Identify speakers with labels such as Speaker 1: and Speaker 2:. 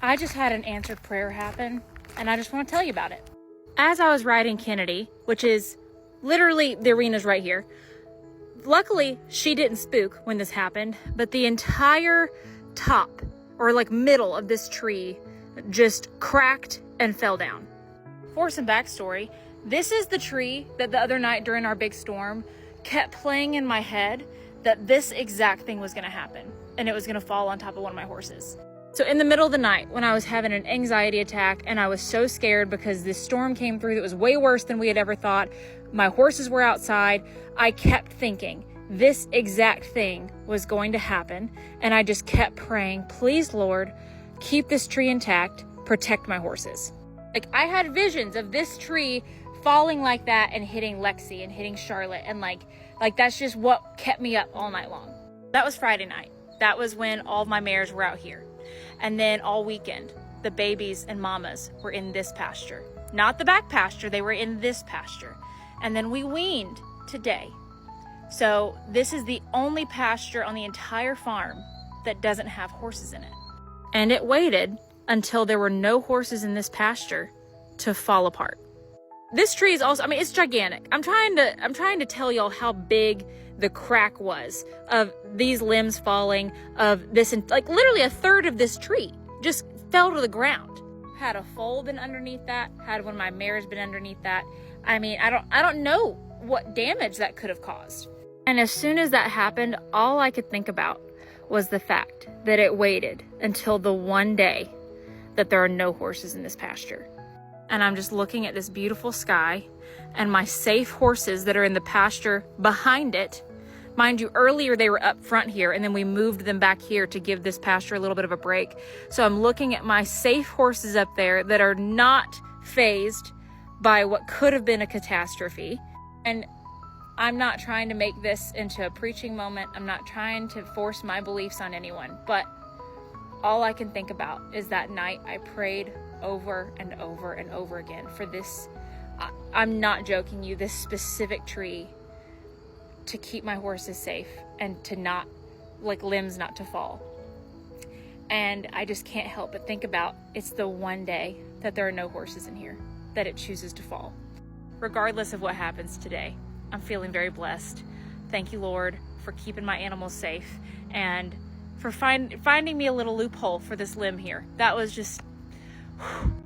Speaker 1: I just had an answered prayer happen, and I just want to tell you about it. As I was riding Kennedy, which is literally the arena's right here, luckily she didn't spook when this happened, but the entire top or like middle of this tree just cracked and fell down. For some backstory, this is the tree that the other night during our big storm kept playing in my head that this exact thing was going to happen and it was going to fall on top of one of my horses. So in the middle of the night when I was having an anxiety attack and I was so scared because this storm came through that was way worse than we had ever thought, my horses were outside, I kept thinking this exact thing was going to happen, and I just kept praying, please Lord, keep this tree intact, protect my horses. Like, I had visions of this tree falling like that and hitting Lexi and hitting Charlotte, and like that's just what kept me up all night long. That was Friday night. That was when all of my mares were out here. And then all weekend, the babies and mamas were in this pasture. Not the back pasture, they were in this pasture. And then we weaned today. So this is the only pasture on the entire farm that doesn't have horses in it. And it waited until there were no horses in this pasture to fall apart. This tree is also, I mean, it's gigantic. I'm trying to tell y'all how big the crack was of these limbs falling, of this, like literally a third of this tree just fell to the ground. Had a foal been underneath that, had one of my mares been underneath that, I mean, I don't know what damage that could have caused. And as soon as that happened, all I could think about was the fact that it waited until the one day that there are no horses in this pasture. And I'm just looking at this beautiful sky and my safe horses that are in the pasture behind it. Mind you, earlier they were up front here and then we moved them back here to give this pasture a little bit of a break. So I'm looking at my safe horses up there that are not fazed by what could have been a catastrophe. And I'm not trying to make this into a preaching moment. I'm not trying to force my beliefs on anyone, but all I can think about is that night I prayed over and over and over again for this, I'm not joking you, this specific tree to keep my horses safe and to not, like limbs not to fall. And I just can't help but think about it's the one day that there are no horses in here, that it chooses to fall. Regardless of what happens today, I'm feeling very blessed. Thank you, Lord, for keeping my animals safe and for finding me a little loophole for this limb here. That was just, whew.